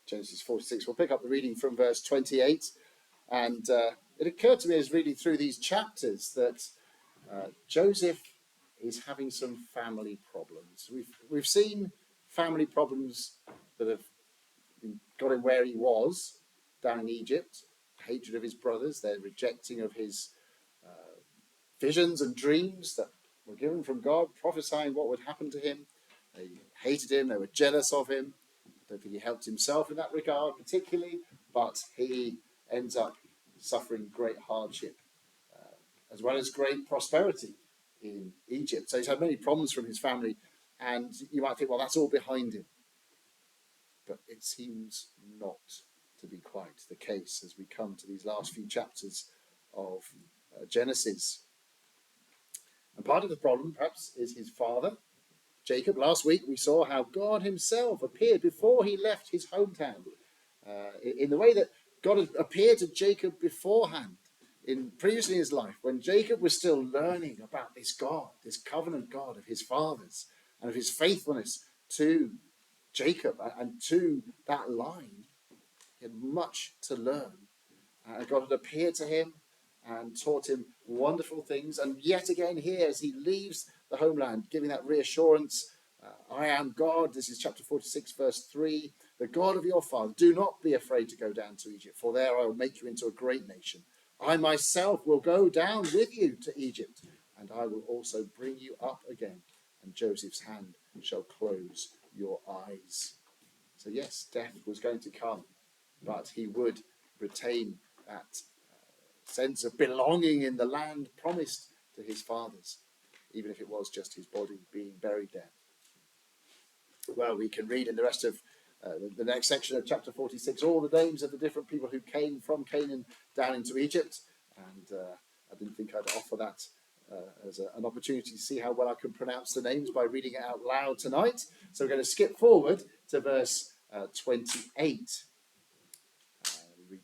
Genesis 46. We'll pick up the reading from verse 28. And it occurred to me as reading through these chapters that Joseph is having some family problems. We've seen family problems that have got him where he was down in Egypt. Hatred of his brothers, their rejecting of his visions and dreams that were given from God, prophesying what would happen to him. They hated him, they were jealous of him. I don't think he helped himself in that regard particularly, but he ends up suffering great hardship as well as great prosperity in Egypt. So he's had many problems from his family, and you might think, well, that's all behind him. But it seems not to be quite the case as we come to these last few chapters of Genesis. And part of the problem, perhaps, is his father, Jacob. Last week we saw how God himself appeared before he left his hometown, in the way that God had appeared to Jacob beforehand, previously in his life, when Jacob was still learning about this God, this covenant God of his fathers, and of his faithfulness to Jacob and to that line. He had much to learn. God had appeared to him and taught him wonderful things. And yet again here, as he leaves the homeland, giving that reassurance, I am God. This is chapter 46, verse 3. The God of your father. Do not be afraid to go down to Egypt, for there I will make you into a great nation. I myself will go down with you to Egypt, and I will also bring you up again, and Joseph's hand shall close your eyes. So yes, death was going to come, but he would retain that sense of belonging in the land promised to his fathers, even if it was just his body being buried there. Well, we can read in the rest of the next section of chapter 46 all the names of the different people who came from Canaan down into Egypt, and I didn't think I'd offer that as an opportunity to see how well I can pronounce the names by reading it out loud tonight. So we're going to skip forward to verse 28.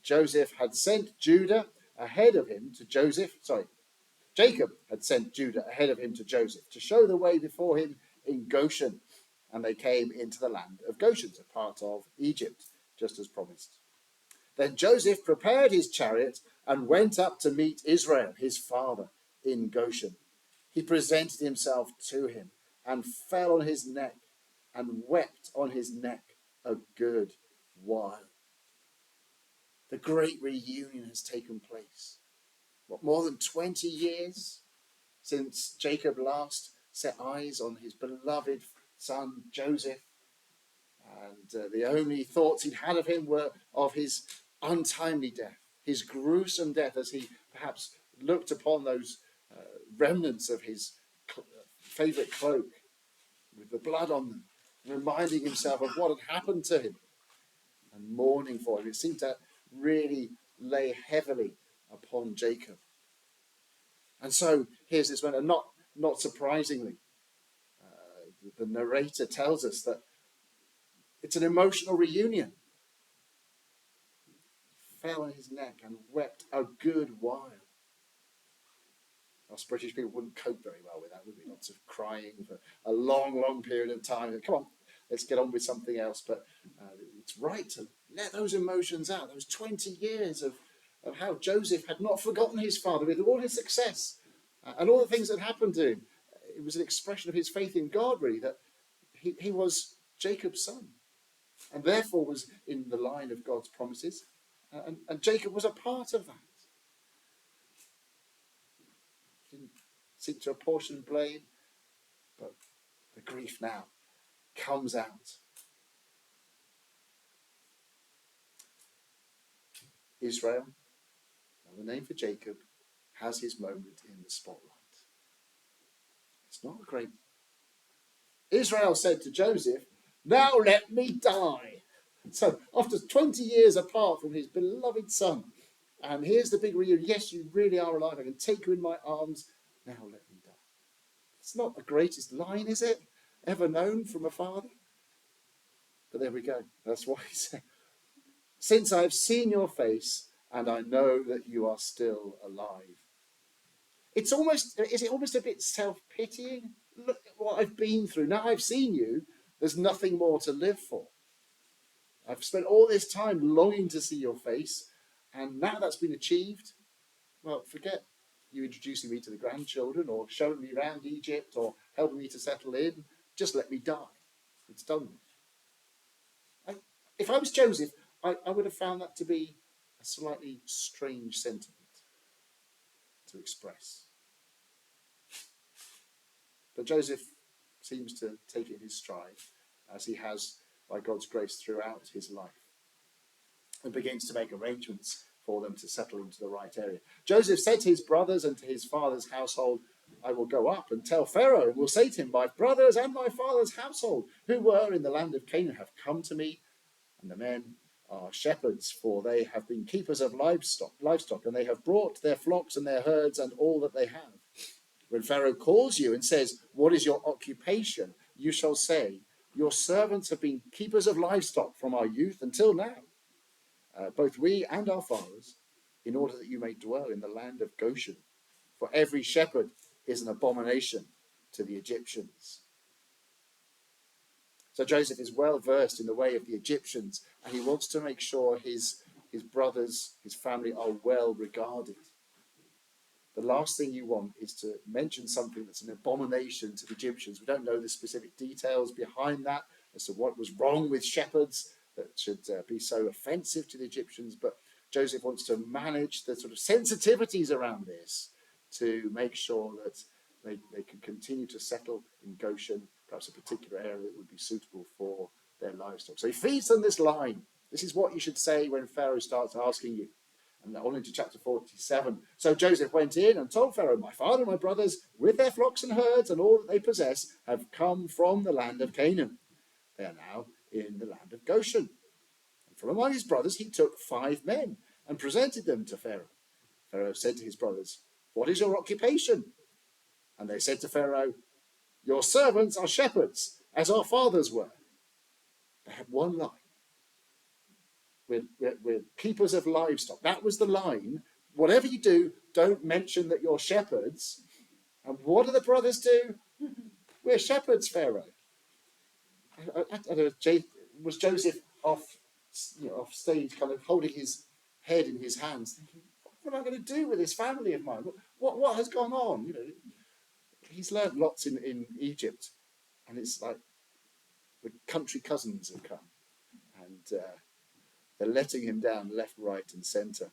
Joseph had sent Judah ahead of him to Jacob had sent Judah ahead of him to Joseph to show the way before him in Goshen. And they came into the land of Goshen, a part of Egypt, just as promised. Then Joseph prepared his chariot and went up to meet Israel, his father, in Goshen. He presented himself to him and fell on his neck and wept on his neck a good while. The great reunion has taken place. What, more than 20 years since Jacob last set eyes on his beloved son Joseph, and the only thoughts he'd had of him were of his untimely death, his gruesome death, as he perhaps looked upon those remnants of his favourite cloak with the blood on them, reminding himself of what had happened to him and mourning for him. It seemed to really lay heavily upon Jacob. And so here's this one, and not surprisingly, the narrator tells us that it's an emotional reunion. He fell on his neck and wept a good while. Us British people wouldn't cope very well with that, would we? Lots of crying for a long, long period of time. Come on, let's get on with something else. But it's right to let those emotions out. Those 20 years of how Joseph had not forgotten his father with all his success and all the things that happened to him. It was an expression of his faith in God, really, that he was Jacob's son and therefore was in the line of God's promises. And Jacob was a part of that. Didn't seek to apportion blame, but the grief now comes out. Israel, another name for Jacob, has his moment in the spotlight. It's not a great. Israel said to Joseph, "Now let me die." So after 20 years apart from his beloved son, and here's the big reunion. Yes, you really are alive. I can take you in my arms. Now let me die. It's not the greatest line, is it, ever known from a father? But there we go. That's what he said. "Since I have seen your face, and I know that you are still alive." Is it almost a bit self-pitying? Look at what I've been through. Now I've seen you. There's nothing more to live for. I've spent all this time longing to see your face, and now that's been achieved, well, forget you introducing me to the grandchildren or showing me around Egypt or helping me to settle in. Just let me die. It's done. If I was Joseph, I would have found that to be a slightly strange sentiment to express. But Joseph seems to take it in his stride, as he has by God's grace throughout his life, and begins to make arrangements for them to settle into the right area. Joseph said to his brothers and to his father's household, I will go up and tell Pharaoh, and will say to him, my brothers and my father's household, who were in the land of Canaan, have come to me, and the men are shepherds, for they have been keepers of livestock, and they have brought their flocks and their herds and all that they have. When Pharaoh calls you and says, what is your occupation? You shall say, your servants have been keepers of livestock from our youth until now, both we and our fathers, in order that you may dwell in the land of Goshen. For every shepherd is an abomination to the Egyptians. So Joseph is well versed in the way of the Egyptians, and he wants to make sure his brothers, his family are well regarded. The last thing you want is to mention something that's an abomination to the Egyptians. We don't know the specific details behind that as to what was wrong with shepherds that should be so offensive to the Egyptians, but Joseph wants to manage the sort of sensitivities around this to make sure that they can continue to settle in Goshen, perhaps a particular area that would be suitable for their livestock. So he feeds them this line. This is what you should say when Pharaoh starts asking you. And on into chapter 47. So Joseph went in and told Pharaoh, my father and my brothers, with their flocks and herds and all that they possess, have come from the land of Canaan. They are now in the land of Goshen. And from among his brothers he took 5 men and presented them to Pharaoh. Pharaoh said to his brothers, what is your occupation? And they said to Pharaoh, your servants are shepherds, as our fathers were. They had one line. We're keepers of livestock. That was the line. Whatever you do, don't mention that you're shepherds. And what do the brothers do? We're shepherds, Pharaoh. Was Joseph off stage, kind of holding his head in his hands, thinking, what am I going to do with this family of mine? What has gone on? He's learned lots in Egypt, and it's like the country cousins have come, and they're letting him down left, right, and centre.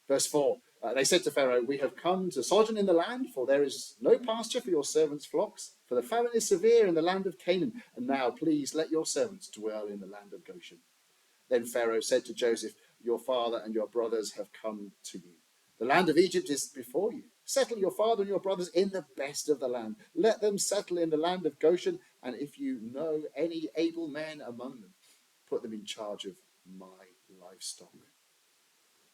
Verse 4, they said to Pharaoh, we have come to sojourn in the land, for there is no pasture for your servants' flocks, for the famine is severe in the land of Canaan. And now, please, let your servants dwell in the land of Goshen. Then Pharaoh said to Joseph, your father and your brothers have come to you. The land of Egypt is before you. Settle your father and your brothers in the best of the land. Let them settle in the land of Goshen, and if you know any able men among them, put them in charge of my livestock.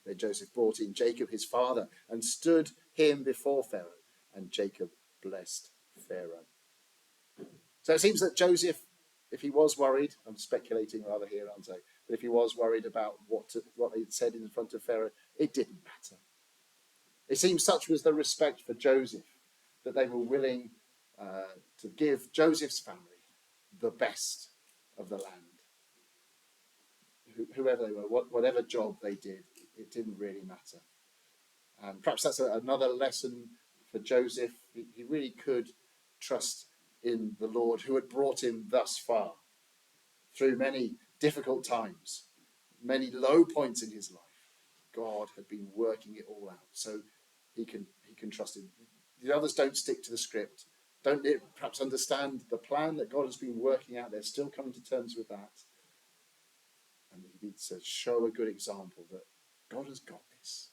Then Joseph brought in Jacob his father and stood him before Pharaoh, and Jacob blessed Pharaoh. So it seems that Joseph, if he was worried, I'm speculating rather here, aren't I? But if he was worried about what they had said in front of Pharaoh, it didn't matter. It seems such was the respect for Joseph that they were willing to give Joseph's family the best of the land. Whoever they were, whatever job they did, it didn't really matter. And perhaps that's another lesson for Joseph. He really could trust in the Lord who had brought him thus far through many difficult times, many low points in his life. God had been working it all out, so he can trust him. The others don't stick to the script, don't perhaps understand the plan that God has been working out. They're still coming to terms with that. And he needs to show a good example that God has got this.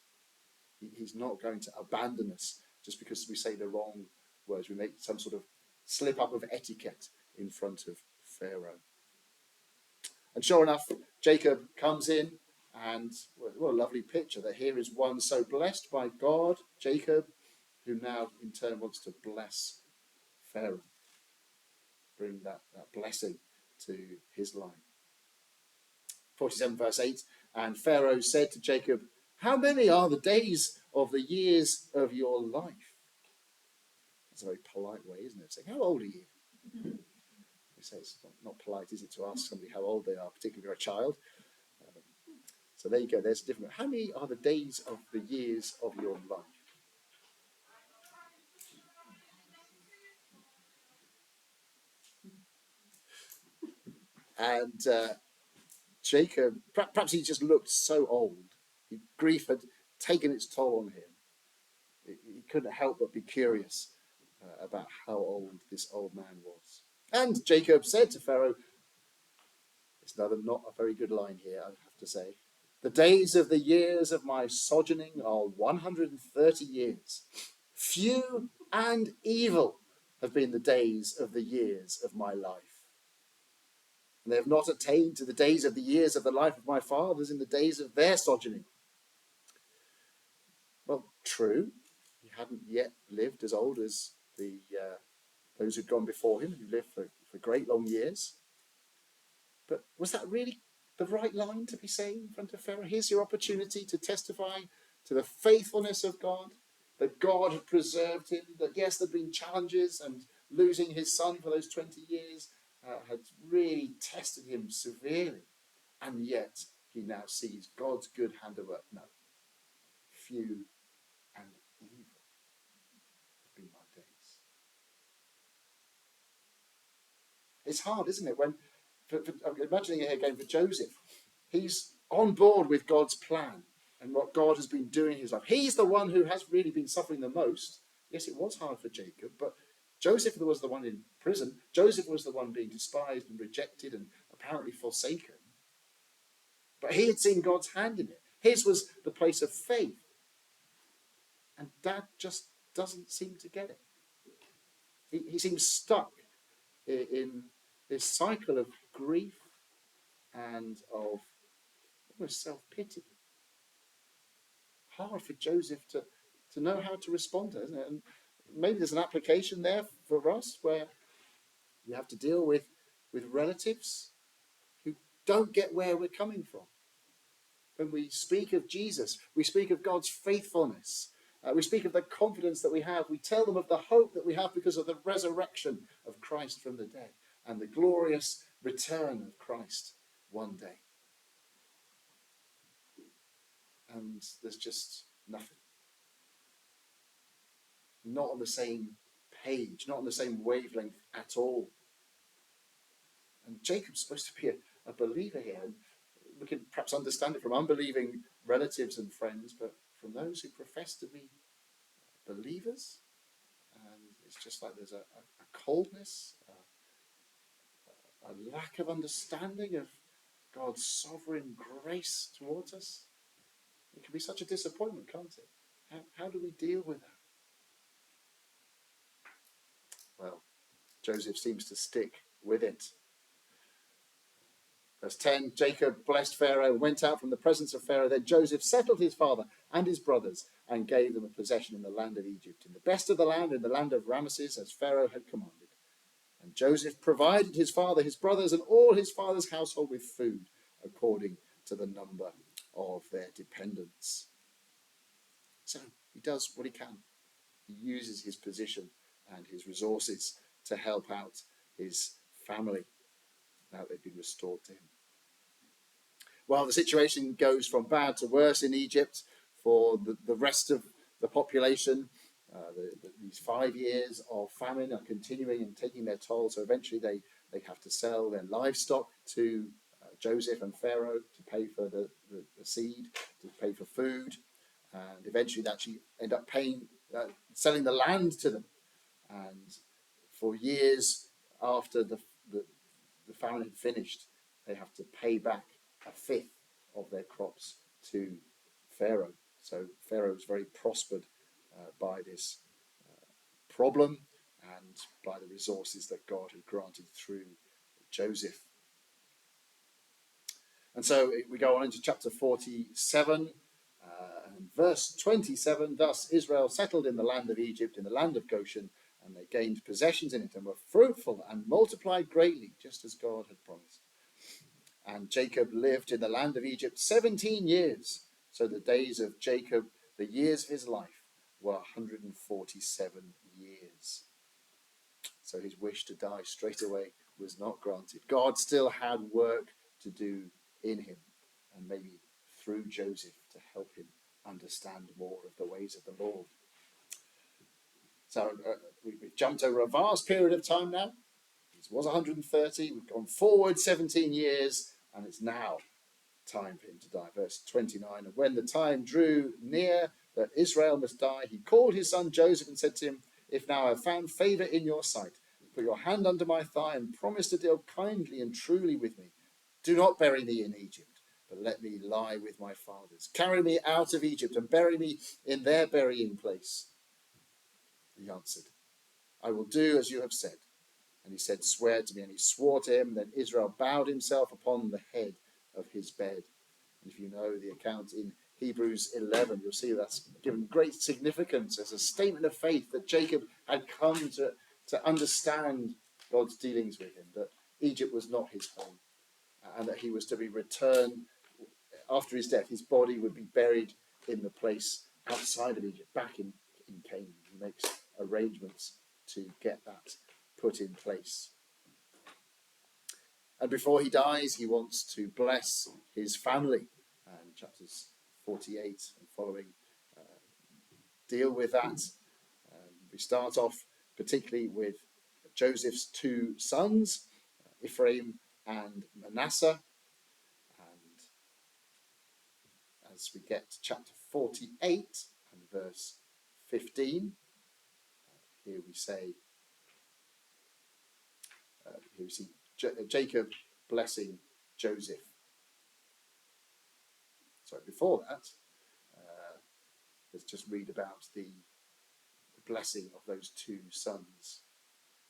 He's not going to abandon us just because we say the wrong words. We make some sort of slip up of etiquette in front of Pharaoh. And sure enough, Jacob comes in, and what a lovely picture that here is one so blessed by God, Jacob, who now in turn wants to bless Pharaoh. Bring that blessing to his line. 47 verse 8, and Pharaoh said to Jacob, how many are the days of the years of your life? That's a very polite way, isn't it? Saying, how old are you? He say it's not polite, is it, to ask somebody how old they are, particularly if you're a child. So there you go. There's a different. How many are the days of the years of your life? And Jacob, perhaps he just looked so old. Grief had taken its toll on him. He couldn't help but be curious about how old this old man was. And Jacob said to Pharaoh, it's not a very good line here, I have to say. The days of the years of my sojourning are 130 years. Few and evil have been the days of the years of my life. And they have not attained to the days of the years of the life of my fathers in the days of their sojourning. Well, true, he hadn't yet lived as old as those who'd gone before him, who lived for great long years. But was that really the right line to be saying in front of Pharaoh? Here's your opportunity to testify to the faithfulness of God, that God had preserved him, that yes, there'd been challenges, and losing his son for those 20 years had really tested him severely. And yet he now sees God's good hand at work. No, few and evil have been my days. It's hard, isn't it? I'm imagining it again for Joseph. He's on board with God's plan and what God has been doing in his life. He's the one who has really been suffering the most. Yes, it was hard for Jacob, but Joseph was the one in prison. Joseph was the one being despised and rejected and apparently forsaken. But he had seen God's hand in it. His was the place of faith. And Dad just doesn't seem to get it. He seems stuck in this cycle of grief and of almost self-pity. Hard for Joseph to know how to respond to, isn't it? And maybe there's an application there for us where you have to deal with relatives who don't get where we're coming from. When we speak of Jesus, we speak of God's faithfulness. We speak of the confidence that we have. We tell them of the hope that we have because of the resurrection of Christ from the dead and the glorious return of Christ one day. And there's just nothing. Not on the same page, not on the same wavelength at all. And Jacob's supposed to be a believer here. And we can perhaps understand it from unbelieving relatives and friends, but from those who profess to be believers, and it's just like there's a coldness, a lack of understanding of God's sovereign grace towards us. It can be such a disappointment, can't it? How do we deal with that? Well, Joseph seems to stick with it. Verse 10, Jacob blessed Pharaoh, went out from the presence of Pharaoh. Then Joseph settled his father and his brothers and gave them a possession in the land of Egypt, in the best of the land, in the land of Ramesses, as Pharaoh had commanded. And Joseph provided his father, his brothers, and all his father's household with food, according to the number of their dependents. So he does what he can. He uses his position and his resources to help out his family now they've been restored to him. Well, the situation goes from bad to worse in Egypt for the rest of the population. These 5 years of famine are continuing and taking their toll. So eventually they have to sell their livestock to Joseph and Pharaoh to pay for the seed, to pay for food. And eventually they actually end up selling the land to them. And for years after the famine had finished, they have to pay back a fifth of their crops to Pharaoh. So Pharaoh was very prospered by this problem and by the resources that God had granted through Joseph. And so we go on into chapter 47 and verse 27. Thus Israel settled in the land of Egypt, in the land of Goshen, and they gained possessions in it and were fruitful and multiplied greatly, just as God had promised. And Jacob lived in the land of Egypt 17 years. So the days of Jacob, the years of his life, were 147 years. So his wish to die straight away was not granted. God still had work to do in him, and maybe through Joseph to help him understand more of the ways of the Lord. So we've jumped over a vast period of time now. It was 130. We've gone forward 17 years, and it's now time for him to die. Verse 29, and when the time drew near that Israel must die, he called his son Joseph and said to him, if now I have found favour in your sight, put your hand under my thigh and promise to deal kindly and truly with me. Do not bury me in Egypt, but let me lie with my fathers. Carry me out of Egypt and bury me in their burying place. He answered, I will do as you have said. And he said, swear to me. And he swore to him. Then Israel bowed himself upon the head of his bed. And if you know the account in Hebrews 11, you'll see that's given great significance as a statement of faith that Jacob had come to understand God's dealings with him, that Egypt was not his home, and that he was to be returned after his death. His body would be buried in the place outside of Egypt, back in Canaan. He makes arrangements to get that put in place. And before he dies, he wants to bless his family. And chapters 48 and following deal with that. We start off particularly with Joseph's two sons, Ephraim and Manasseh. And as we get to chapter 48 and verse 15, here we see Jacob blessing Joseph. So before that, let's just read about the blessing of those two sons.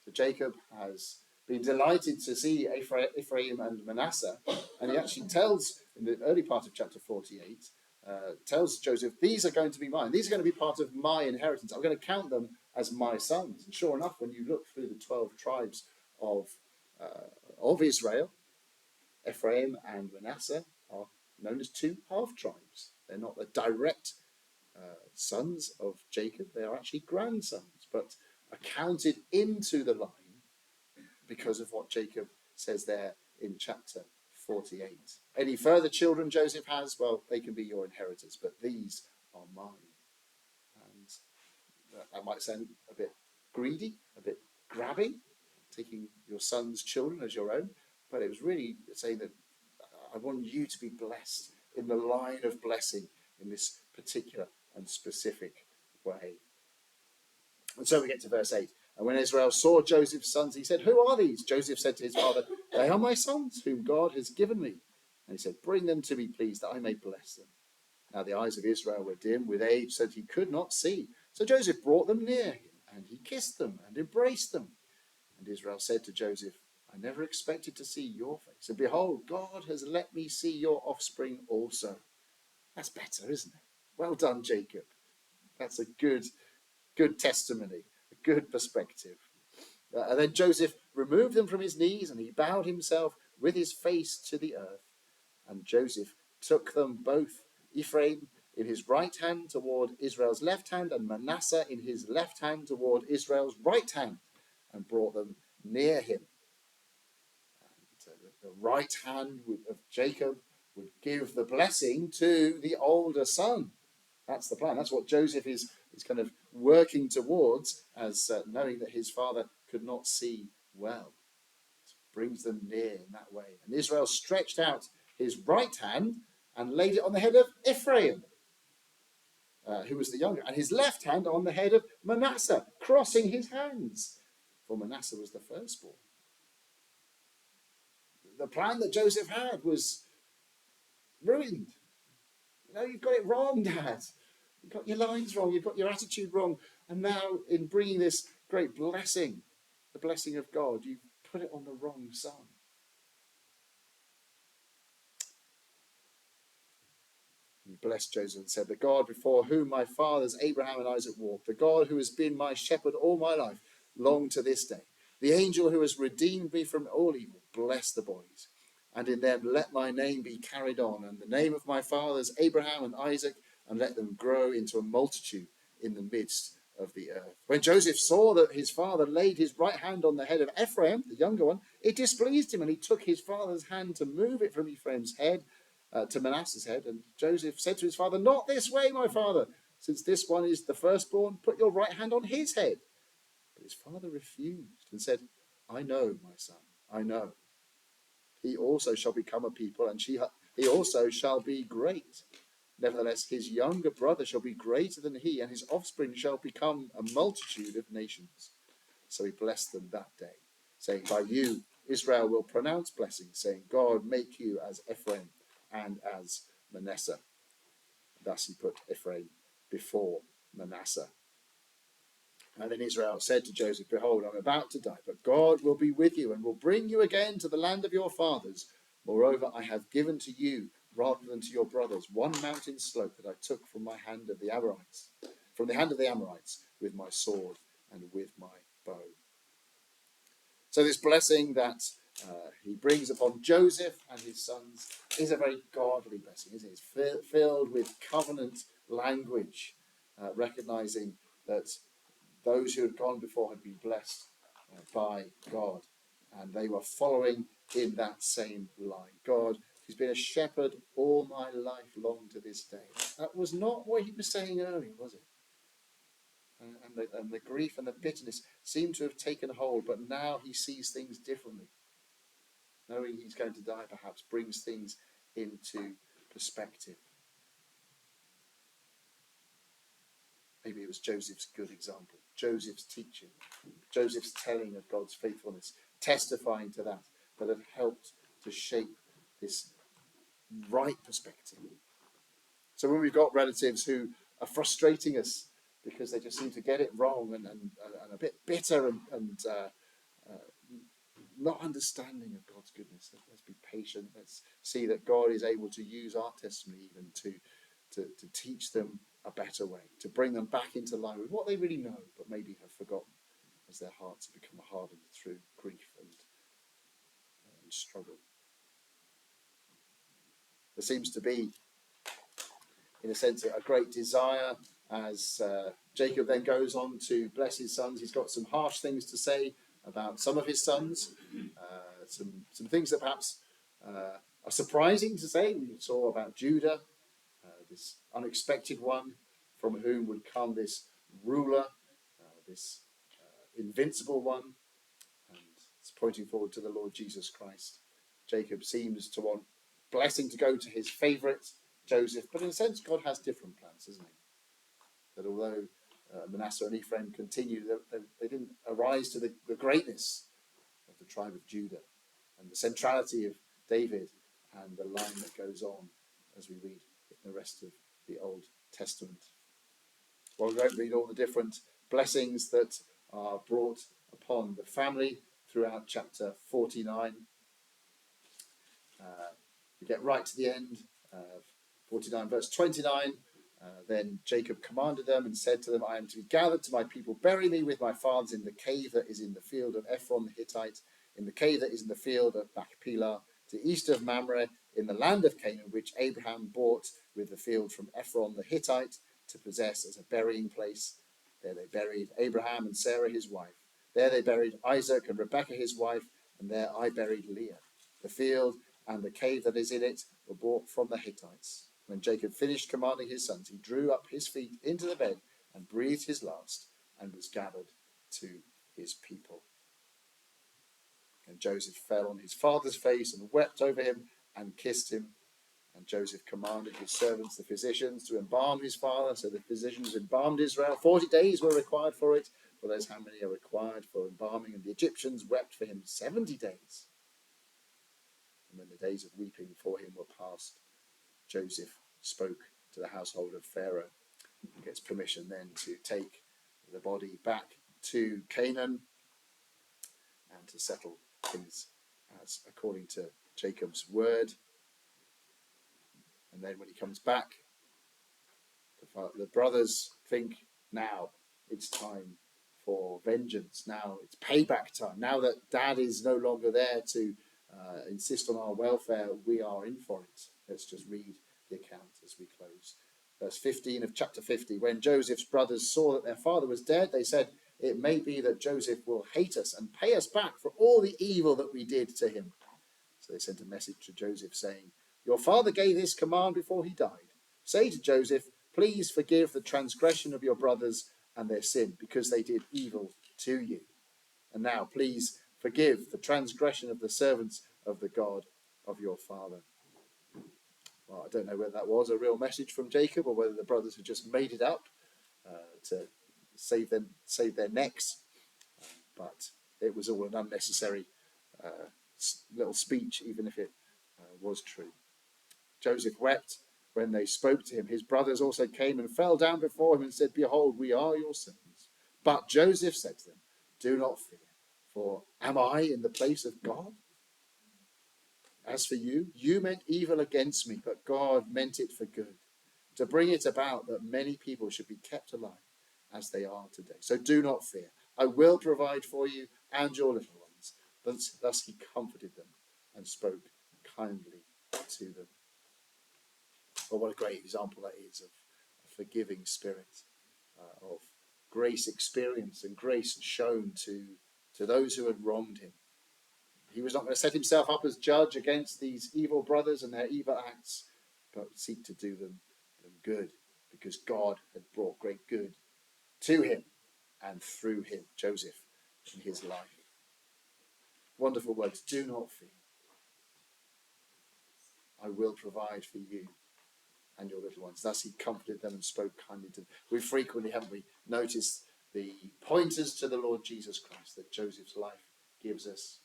So Jacob has been delighted to see Ephraim and Manasseh, and he actually tells, in the early part of chapter 48, tells Joseph, these are going to be mine. These are going to be part of my inheritance. I'm going to count them as my sons. And sure enough, when you look through the 12 tribes of Israel, Ephraim and Manasseh are known as two half-tribes. They're not the direct sons of Jacob. They are actually grandsons, but are counted into the line because of what Jacob says there in chapter 48. Any further children Joseph has, well, they can be your inheritors, but these are mine. And that might sound a bit greedy, a bit grabbing, taking your son's children as your own, but it was really saying that I want you to be blessed in the line of blessing in this particular and specific way. And so we get to verse 8. And when Israel saw Joseph's sons, he said, who are these? Joseph said to his father, they are my sons, whom God has given me. And he said, bring them to me, please, that I may bless them. Now the eyes of Israel were dim with age, so that he could not see. So Joseph brought them near him, and he kissed them and embraced them. And Israel said to Joseph, I never expected to see your face. And behold, God has let me see your offspring also. That's better, isn't it? Well done, Jacob. That's a good testimony, a good perspective. And then Joseph removed them from his knees, and he bowed himself with his face to the earth. And Joseph took them both, Ephraim in his right hand toward Israel's left hand, and Manasseh in his left hand toward Israel's right hand, and brought them near him. And the right hand of Jacob would give the blessing to the older son. That's the plan. That's what Joseph is kind of working towards, as knowing that his father could not see well. It brings them near in that way. And Israel stretched out his right hand and laid it on the head of Ephraim, who was the younger, and his left hand on the head of Manasseh, crossing his hands, for Manasseh was the firstborn. The plan that Joseph had was ruined. You've got it wrong, Dad. You've got your lines wrong. You've got your attitude wrong. And now in bringing this great blessing, the blessing of God, you've put it on the wrong son. He blessed Joseph and said, the God before whom my fathers Abraham and Isaac walked, the God who has been my shepherd all my life, long to this day, the angel who has redeemed me from all evil, bless the boys. And in them let my name be carried on, and the name of my fathers Abraham and Isaac, and let them grow into a multitude in the midst of the earth. When Joseph saw that his father laid his right hand on the head of Ephraim, the younger one, it displeased him, and he took his father's hand to move it from Ephraim's head to Manasseh's head. And Joseph said to his father, "Not this way, my father. Since this one is the firstborn, put your right hand on his head." But his father refused and said, "I know, my son, I know. He also shall become a people, and he also shall be great. Nevertheless, his younger brother shall be greater than he, and his offspring shall become a multitude of nations." So he blessed them that day, saying, "By you Israel will pronounce blessing, saying, God make you as Ephraim and as Manasseh." Thus he put Ephraim before Manasseh. And then Israel said to Joseph, "Behold, I'm about to die, but God will be with you and will bring you again to the land of your fathers. Moreover, I have given to you, rather than to your brothers, one mountain slope that I took from the hand of the Amorites, with my sword and with my bow." So this blessing that he brings upon Joseph and his sons is a very godly blessing, isn't it? It's filled with covenant language, recognizing that those who had gone before had been blessed by God, and they were following in that same line. God, who's been a shepherd all my life long to this day. That was not what he was saying earlier, was it? And the grief and the bitterness seem to have taken hold, but now he sees things differently. Knowing he's going to die perhaps brings things into perspective. Maybe it was Joseph's good example, Joseph's teaching, Joseph's telling of God's faithfulness, testifying to that have helped to shape this right perspective. So when we've got relatives who are frustrating us because they just seem to get it wrong and a bit bitter and not understanding of God's goodness, let's be patient. Let's see that God is able to use our testimony even to teach them a better way, to bring them back into line with what they really know, but maybe have forgotten as their hearts have become hardened through grief and struggle. There seems to be, in a sense, a great desire as Jacob then goes on to bless his sons. He's got some harsh things to say about some of his sons, some things that perhaps are surprising to say. We saw about Judah, this unexpected one from whom would come this ruler, this invincible one, and it's pointing forward to the Lord Jesus Christ. Jacob seems to want blessing to go to his favourite, Joseph, but in a sense God has different plans, doesn't he? That although Manasseh and Ephraim continued, they didn't arise to the greatness of the tribe of Judah and the centrality of David and the line that goes on as we read in the rest of the Old Testament. Well, we won't read all the different blessings that are brought upon the family throughout chapter 49. We get right to the end of 49, verse 29. Then Jacob commanded them and said to them, "I am to be gathered to my people. Bury me with my fathers in the cave that is in the field of Ephron the Hittite, in the cave that is in the field of Machpelah, to the east of Mamre, in the land of Canaan, which Abraham bought with the field from Ephron the Hittite to possess as a burying place. There they buried Abraham and Sarah his wife. There they buried Isaac and Rebekah his wife, and there I buried Leah. The field and the cave that is in it were bought from the Hittites." When Jacob finished commanding his sons, he drew up his feet into the bed and breathed his last and was gathered to his people. And Joseph fell on his father's face and wept over him and kissed him. And Joseph commanded his servants, the physicians, to embalm his father. So the physicians embalmed Israel. 40 days were required for it, for there's how many are required for embalming. And the Egyptians wept for him 70 days. And when the days of weeping for him were past, Joseph spoke to the household of Pharaoh and gets permission then to take the body back to Canaan and to settle things as according to Jacob's word. And then when he comes back, the brothers think, now it's time for vengeance. Now it's payback time. Now that Dad is no longer there to insist on our welfare, we are in for it. Let's just read the account as we close Verse 15 of chapter 50, when Joseph's brothers saw that their father was dead, they said, "It may be that Joseph will hate us and pay us back for all the evil that we did to him." So they sent a message to Joseph saying, "Your father gave this command before he died. Say to Joseph, please forgive the transgression of your brothers and their sin, because they did evil to you. And now please forgive the transgression of the servants of the God of your father." Well, I don't know whether that was a real message from Jacob or whether the brothers had just made it up to save their necks. But it was all an unnecessary little speech, even if it was true. Joseph wept when they spoke to him. His brothers also came and fell down before him and said, "Behold, we are your sons." But Joseph said to them, "Do not fear, for am I in the place of God? As for you, you meant evil against me, but God meant it for good, to bring it about that many people should be kept alive as they are today. So do not fear. I will provide for you and your little ones." Thus he comforted them and spoke kindly to them. Well, what a great example that is of a forgiving spirit, of grace experience and grace shown to those who had wronged him. He was not going to set himself up as judge against these evil brothers and their evil acts, but seek to do them good, because God had brought great good to him and through him, Joseph, in his life. Wonderful words. Do not fear. I will provide for you and your little ones. Thus he comforted them and spoke kindly to them. We frequently, haven't we, noticed the pointers to the Lord Jesus Christ that Joseph's life gives us.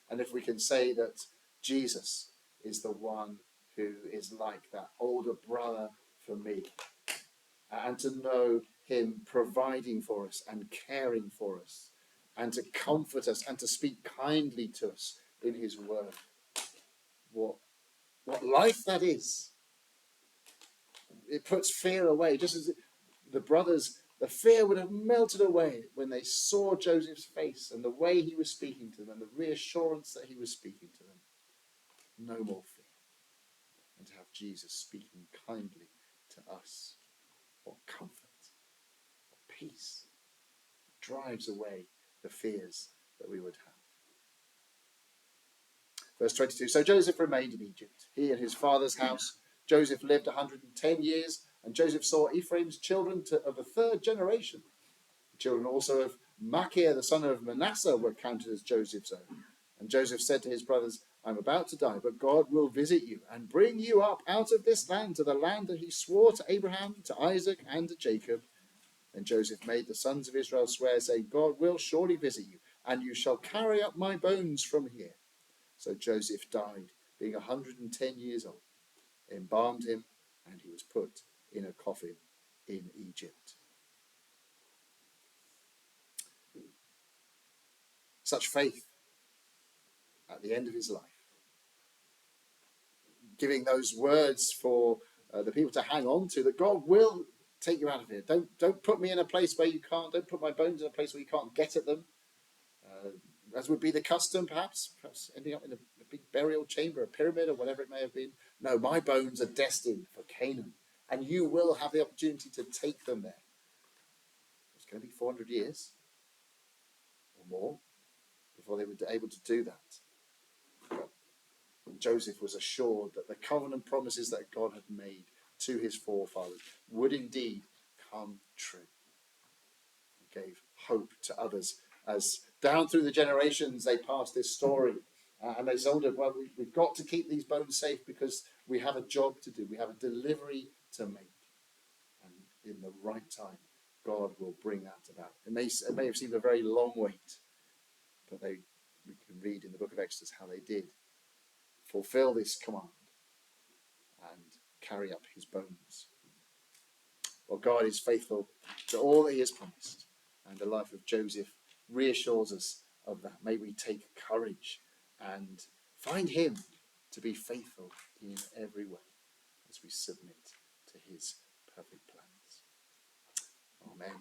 And if we can say that Jesus is the one who is like that older brother for me, and to know him providing for us and caring for us, and to comfort us and to speak kindly to us in his word, what life that is. It puts fear away, just as the brothers, the fear would have melted away when they saw Joseph's face and the way he was speaking to them and the reassurance that he was speaking to them. No more fear. And to have Jesus speaking kindly to us, what comfort, what peace, drives away the fears that we would have. Verse 22, so Joseph remained in Egypt, he and his father's house. Joseph lived 110 years, and Joseph saw Ephraim's children of the third generation. The children also of Machir, the son of Manasseh, were counted as Joseph's own. And Joseph said to his brothers, "I'm about to die, but God will visit you and bring you up out of this land to the land that he swore to Abraham, to Isaac, and to Jacob." Then Joseph made the sons of Israel swear, saying, "God will surely visit you, and you shall carry up my bones from here." So Joseph died, being 110 years old. They embalmed him, and he was put in a coffin in Egypt. Such faith at the end of his life. Giving those words for the people to hang on to, that God will take you out of here. Don't put me in a place where you can't, don't put my bones in a place where you can't get at them. As would be the custom, perhaps ending up in a big burial chamber, a pyramid, or whatever it may have been. No, my bones are destined for Canaan, and you will have the opportunity to take them there. It's going to be 400 years or more before they were able to do that. But Joseph was assured that the covenant promises that God had made to his forefathers would indeed come true. He gave hope to others as down through the generations they passed this story. And they told him, well, we've got to keep these bones safe because we have a job to do. We have a delivery to make. And in the right time, God will bring that about. It may have seemed a very long wait, but we can read in the book of Exodus how they did fulfill this command and carry up his bones. Well, God is faithful to all that he has promised, and the life of Joseph reassures us of that. May we take courage and find him to be faithful in every way as we submit to his perfect plans. Amen.